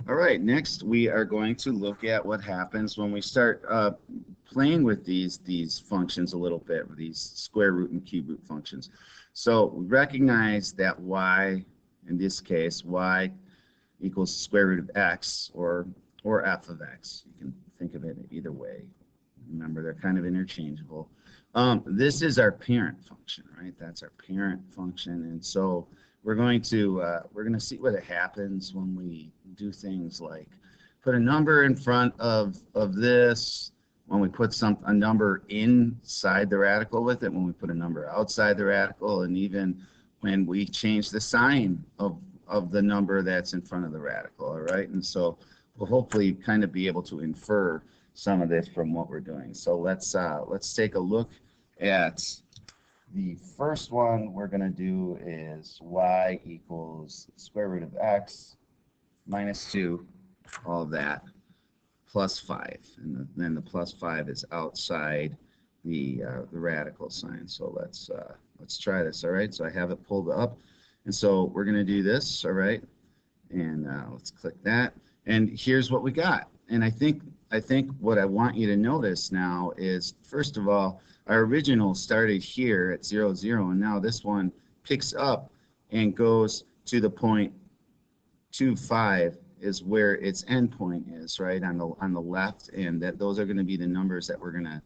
All right, next we are going to look at what happens when we start playing with these functions a little bit, with these square root and cube root functions. So recognize that y, in this case, y equals square root of x or f of x. You can think of it either way. Remember, they're kind of interchangeable. This is our parent function, right? That's our parent function, and so we're going to see what happens when we do things like put a number in front of this, when we put a number inside the radical with it, when we put a number outside the radical, and even when we change the sign of the number that's in front of the radical. All right, and so we'll hopefully kind of be able to infer some of this from what we're doing. So let's take a look at the first one we're going to do is y equals square root of x minus 2, all of that, plus 5. And then the plus 5 is outside the radical sign. So let's try this, all right? So I have it pulled up. And so we're going to do this, all right? And let's click that. And here's what we got. And I think what I want you to notice now is, first of all, our original started here at 0, 0, and now this one picks up and goes to the point 2, 5 is where its endpoint is, right, on the left, and those are going to be the numbers that we're going to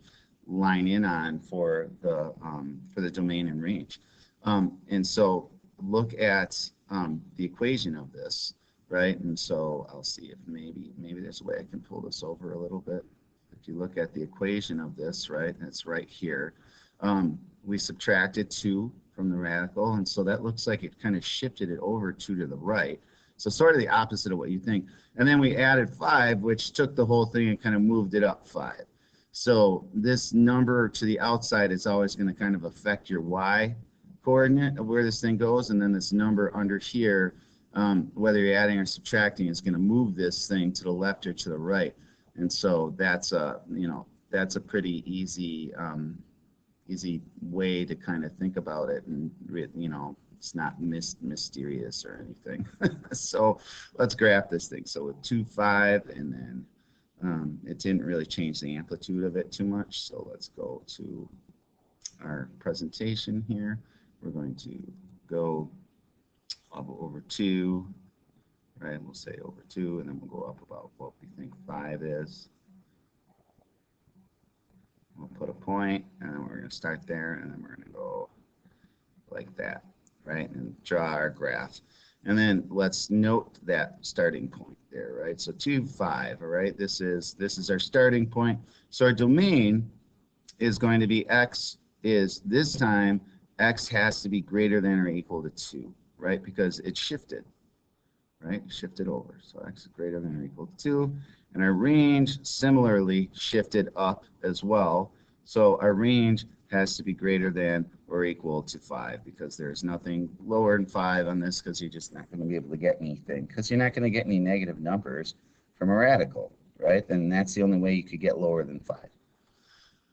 line in on for the domain and range. And so look at the equation of this, right? And so I'll see if maybe there's a way I can pull this over a little bit. If you look at the equation of this, right, that's right here. We subtracted 2 from the radical, and so that looks like it kind of shifted it over 2 to the right. So sort of the opposite of what you think. And then we added 5, which took the whole thing and kind of moved it up 5. So this number to the outside is always going to kind of affect your y coordinate of where this thing goes, and then this number under here, whether you're adding or subtracting, is going to move this thing to the left or to the right. And so that's a pretty easy way to kind of think about it, and it's not mysterious or anything. So let's graph this thing. So with 2, 5, and then it didn't really change the amplitude of it too much. So let's go to our presentation here. We're going to go up over 2, right? We'll say over 2, and then we'll go up about what we think 5 is. We'll put a point, and then we're going to start there, and then we're going to go like that, right? And draw our graph. And then let's note that starting point there, right? So 2, 5, all right? This is our starting point. So our domain is going to be x is this time x has to be greater than or equal to 2, right? Because it shifted, right? Shifted over. So x is greater than or equal to 2. And our range similarly shifted up as well. So our range has to be greater than or equal to 5, because there's nothing lower than 5 on this, because you're just not going to be able to get anything, because you're not going to get any negative numbers from a radical, right? And that's the only way you could get lower than 5.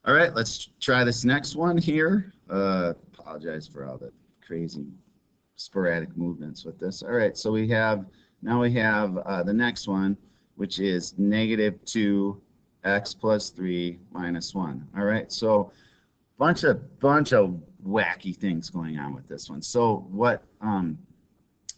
All right, let's try this next one here. Apologize for all the crazy sporadic movements with this. All right, so now we have the next one, which is negative 2x plus 3 minus 1. All right, so bunch of wacky things going on with this one. So what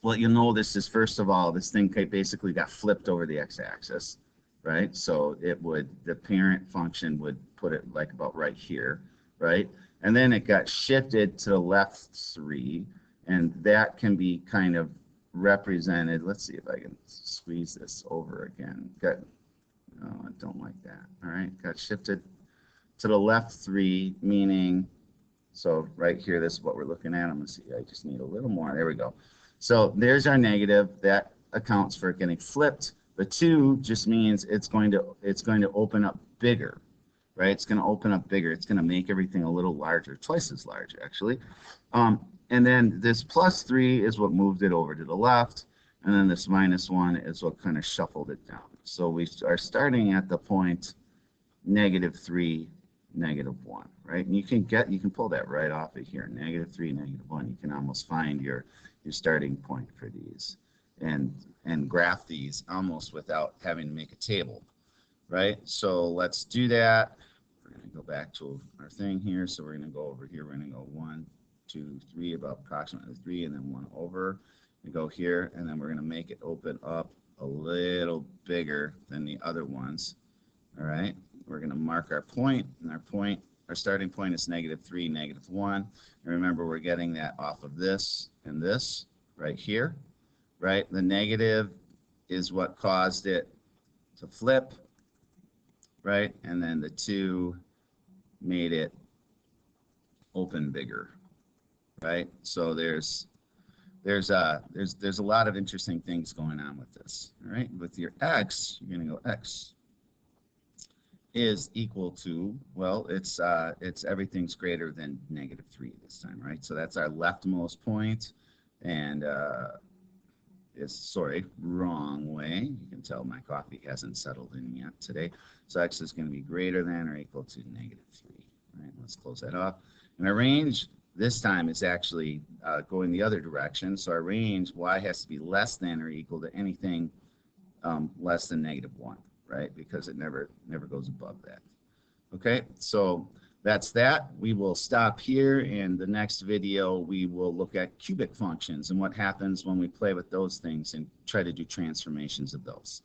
you'll notice is, first of all, this thing basically got flipped over the x-axis, right? So the parent function would put it like about right here, right? And then it got shifted to the left 3, and that can be kind of represented. Let's see if I can squeeze this over again. I don't like that. All right, got shifted to the left 3, meaning, so right here, this is what we're looking at. I'm going to see, I just need a little more. There we go. So there's our negative. That accounts for it getting flipped. The 2 just means it's going to open up bigger, right? It's going to open up bigger. It's going to make everything a little larger, twice as large, actually. And then this plus 3 is what moved it over to the left, and then this minus 1 is what kind of shuffled it down. So we are starting at the point negative 3, negative 1, right? And you can pull that right off of here, negative 3, negative 1. You can almost find your starting point for these. And and graph these almost without having to make a table, right? So let's do that. We're going to go back to our thing here. So we're going to go over here. We're going to go 1, 2, 3, about approximately 3, and then 1 over. We go here, and then we're going to make it open up a little bigger than the other ones. All right. We're going to mark our point, and our starting point is -3, -1. And remember, we're getting that off of this and this right here, right? The negative is what caused it to flip, right? And then the 2 made it open bigger, right? So there's a lot of interesting things going on with this. All right, with your x, you're going to go x is equal to, well, it's everything's greater than -3 this time, right? So that's our leftmost point, and sorry, wrong way. You can tell my coffee hasn't settled in yet today. So x is going to be greater than or equal to -3. All right, let's close that off. And our range this time is actually going the other direction. So our range, y has to be less than or equal to anything less than -1, right? Because it never goes above that. Okay, so that's that. We will stop here. In the next video, we will look at cubic functions and what happens when we play with those things and try to do transformations of those.